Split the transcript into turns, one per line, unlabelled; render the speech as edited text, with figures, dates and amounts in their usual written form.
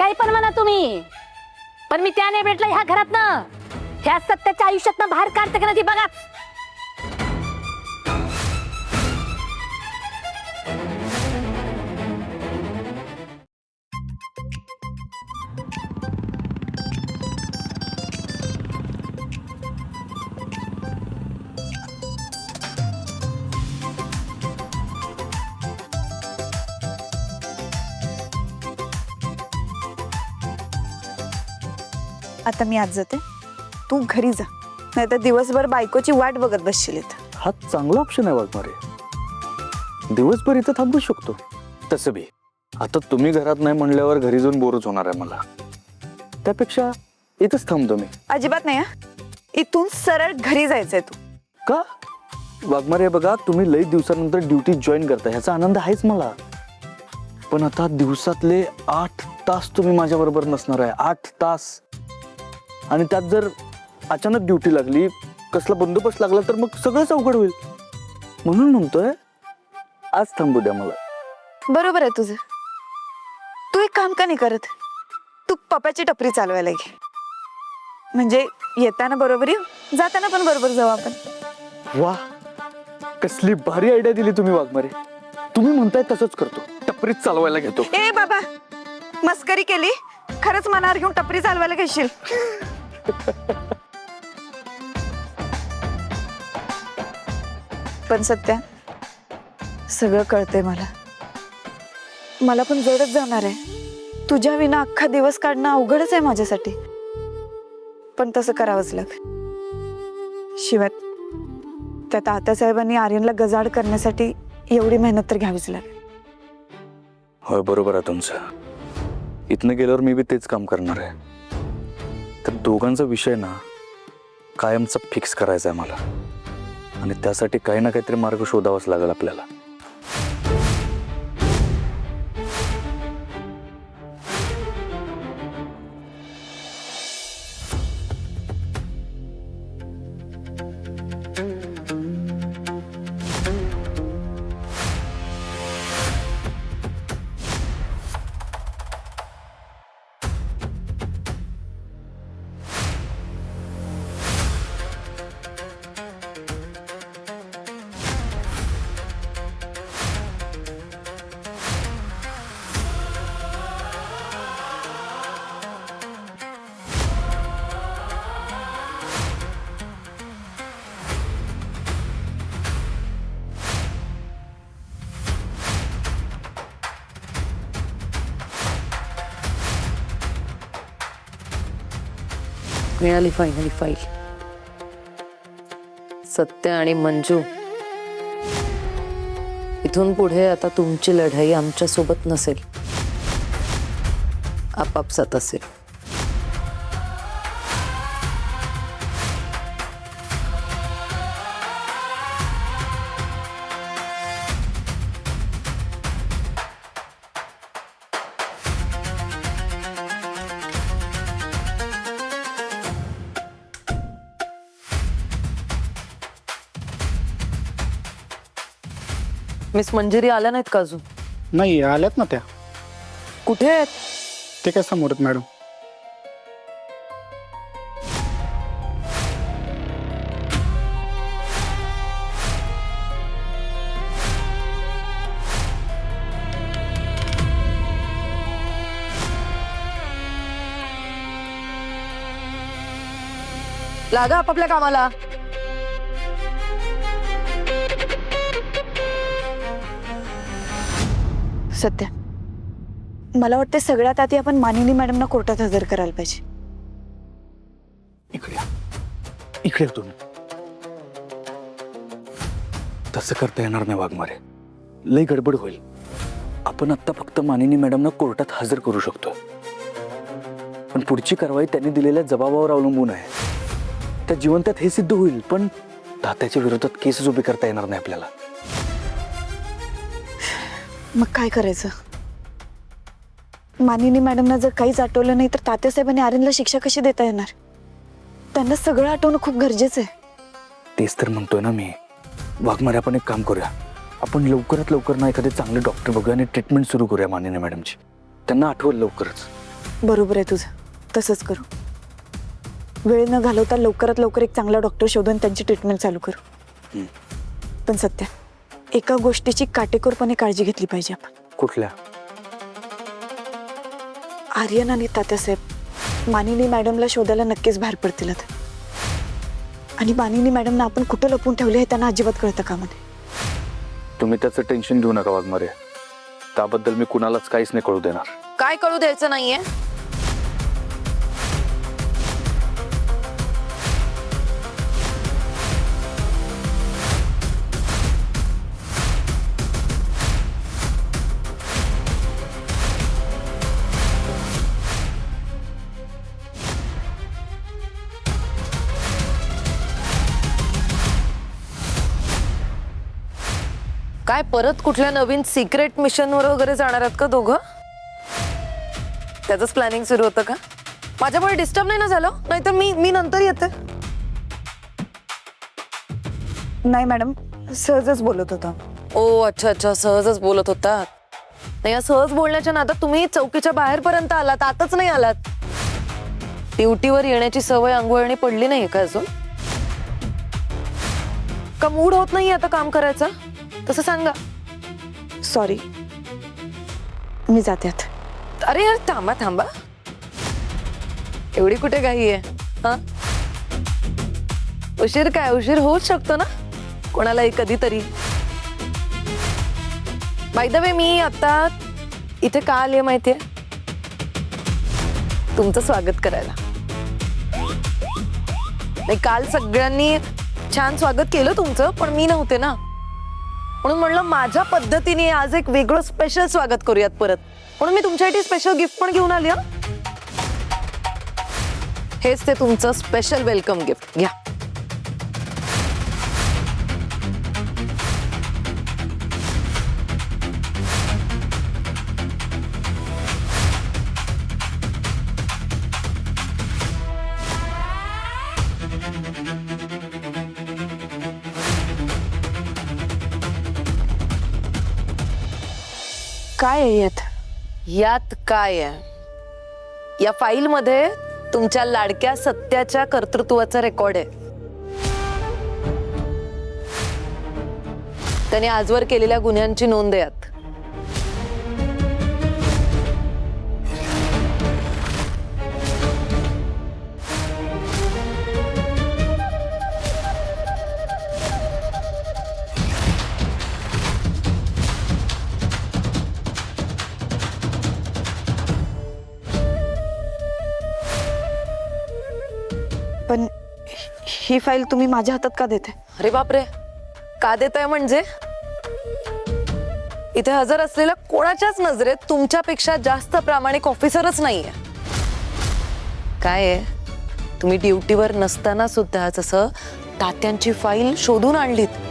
काही पण म्हणा तुम्ही, पण मी त्याने भेटला ह्या घरातनं, ह्या सत्याच्या आयुष्यातनं बाहेर काढते का नाही बघा.
आता मी आज जाते, तू घरी जा, नाहीतर दिवसभर बायकोची वाट बघत बसशील इथं.
हा चांगला ऑप्शन आहे वाघमारे. दिवसभर इथं थांबू शकतो. तसं बी आता तुम्ही घरात नाही म्हणल्यावर घरी जाऊन बोरच होणार आहे मला. त्यापेक्षा इथंच थांबतो मी.
अजिबात नाही हा. इथून सरळ घरी जायचंय तू.
का वाघमारे, बघा तुम्ही लई दिवसानंतर ड्युटी जॉईन करता, ह्याचा आनंद आहेच मला. पण आता दिवसातले 8 तास तुम्ही माझ्या बरोबर नसणार आहे. 8 तास. आणि त्यात जर अचानक ड्युटी लागली, कसला बंदोबस्त लागला तर मग सगळंच अवघड होईल. म्हणून म्हणतोय आज थांबू द्या मला.
बरोबर आहे तुझं. तू एक काम का नाही करत, तू पप्पाची टपरी चालवायला घे. म्हणजे येताना बरोबर येऊ, जाताना पण बरोबर जाऊ आपण.
वा, कसली भारी आयडिया दिली तुम्ही वाघमारे. तुम्ही म्हणताय तसंच करतो, टपरीच चालवायला घेतो.
ए बाबा, मस्करी केली, खरंच मनावर घेऊन टपरी चालवायला घेशील. पण सत्या, सगळं कळतंय मला. मला पण जडच जाणार आहे. तुझ्या विना अख्खा दिवस काढणं अवघडच आहे माझ्यासाठी. पण तसं करावंच लागेल. शिवाय त्या तात्यासाहेबांनी आर्यनला गजाड करण्यासाठी एवढी मेहनत तर घ्यावीच लागेल.
होय, बरोबर आहे तुमचं. इथनं गेल्यावर मी बी तेच काम करणार आहे. तर दोघांचा विषय ना कायमचा फिक्स करायचा आहे मला. आणि त्यासाठी काही ना काहीतरी मार्ग शोधावाच लागेल आपल्याला.
मिळाली फायनली फाईल. सत्य आणि मंजू, इथून पुढे आता तुमची लढाई आमच्या सोबत नसेल, आपापसात असेल. मिस मंजिरी आल्या नाहीत का अजून?
नाही, आल्यात ना त्या.
कुठे आहेत?
ते काय समोर आहेत मॅडम.
लागा आपापल्या कामाला.
सत्या, मला वाटतं सगळ्यात आधी आपण मानिनी मॅडमना कोर्टात हजर करायला पाहिजे.
इकडे या. इकडे या तुम्ही. तसं करता येणार नाही वाघमारे, लई गडबड होईल. आपण आत्ता फक्त मानिनी मॅडमना कोर्टात हजर करू शकतो. पण पुढची कारवाई त्यांनी दिलेल्या जबाबावर अवलंबून आहे. त्या जिवंतात हे सिद्ध होईल, पण तात्याच्या विरोधात केसच उभी करता येणार नाही आपल्याला.
मग काय करायचं? मानिनी मॅडमना जर काहीच आठवलं नाही तर तात्यासाहेबांनी आर्यनला शिक्षा कशी देता येणार? त्यांना सगळं आठवणं खूप गरजेचं आहे.
तेच तर म्हणतोय ना मी. वाघमारे, आपण एक काम करूया. आपण लवकरात लवकर ना एखादे चांगले डॉक्टर बघूया आणि ट्रीटमेंट सुरू करूया मानिनी मॅडमची. त्यांना आठवल लवकरच.
बरोबर आहे तुझं, तसंच करू. वेळ न घालवता लवकरात लवकर एक चांगला डॉक्टर शोधून त्यांची ट्रीटमेंट चालू करू. पण सत्या, एका गोष्टीची काटेकोरपणे काळजी घेतली पाहिजे आपण.
कुठल्या?
आर्यन आणि तात्यासाहेब मानिनी मॅडमला शोधायला नक्कीच बाहेर पडतील आता. आणि मानिनी मॅडमना आपण कुठं लपून ठेवले हे त्यांना अजिबात कळतं कामा नये.
तुम्ही त्याचं टेन्शन घेऊ नका वाघमारे. त्याबद्दल मी कुणालाच काहीच नाही कळू देणार.
काय कळू द्यायचं नाहीये? काय परत कुठल्या नवीन सिक्रेट मिशनवर वगैरे जाणार आहात का दोघं? त्याचंच प्लॅनिंग सुरू होतं का? माझ्यामुळे डिस्टर्ब नाही ना झालं? नाहीतर मी नंतर येते.
नाही मॅडम, सहजच बोलत होता.
ओ अच्छा अच्छा, सहजच बोलत होता. नाही, या सहज बोलण्याच्या नादात तुम्ही चौकीच्या बाहेरपर्यंत आलात, आतच नाही आलात. ड्युटीवर येण्याची सवय अंगवळणी पडली नाही का अजून? का मूड होत नाही आता काम करायचं? तसं सांगा.
सॉरी, मी जाते आता.
अरे यार, थांबा थांबा, एवढी कुठे घाई आहे? हा, उशीर काय, उशीर होऊच शकतो ना कोणालाही कधीतरी. बाय द वे, मी आता इथे का आले माहितीये? तुमचं स्वागत करायला. नाही, काल सगळ्यांनी छान स्वागत केलं तुमचं, पण मी नव्हते ना, म्हणून म्हणलं माझ्या पद्धतीने आज एक वेगळं स्पेशल स्वागत करूयात परत. म्हणून मी तुमच्यासाठी स्पेशल गिफ्ट पण घेऊन आली. हेच ते तुमचं स्पेशल वेलकम गिफ्ट, घ्या.
काय आहे यात?
यात काय आहे? या फाईल मध्ये तुमच्या लाडक्या सत्याच्या कर्तृत्वाचा रेकॉर्ड आहे. त्याने आजवर केलेल्या गुन्ह्यांची नोंद आहे यात.
पण ही फाईल तुम्ही माझ्या हातात का देते?
अरे बापरे, का देताय म्हणजे? इथे हजर असलेल्या कोणाच्याच नजरेत तुमच्यापेक्षा जास्त प्रामाणिक ऑफिसरच नाहीये. काय आहे, तुम्ही ड्युटीवर नसताना सुद्धा जसं तात्यांची फाईल शोधून आणलीत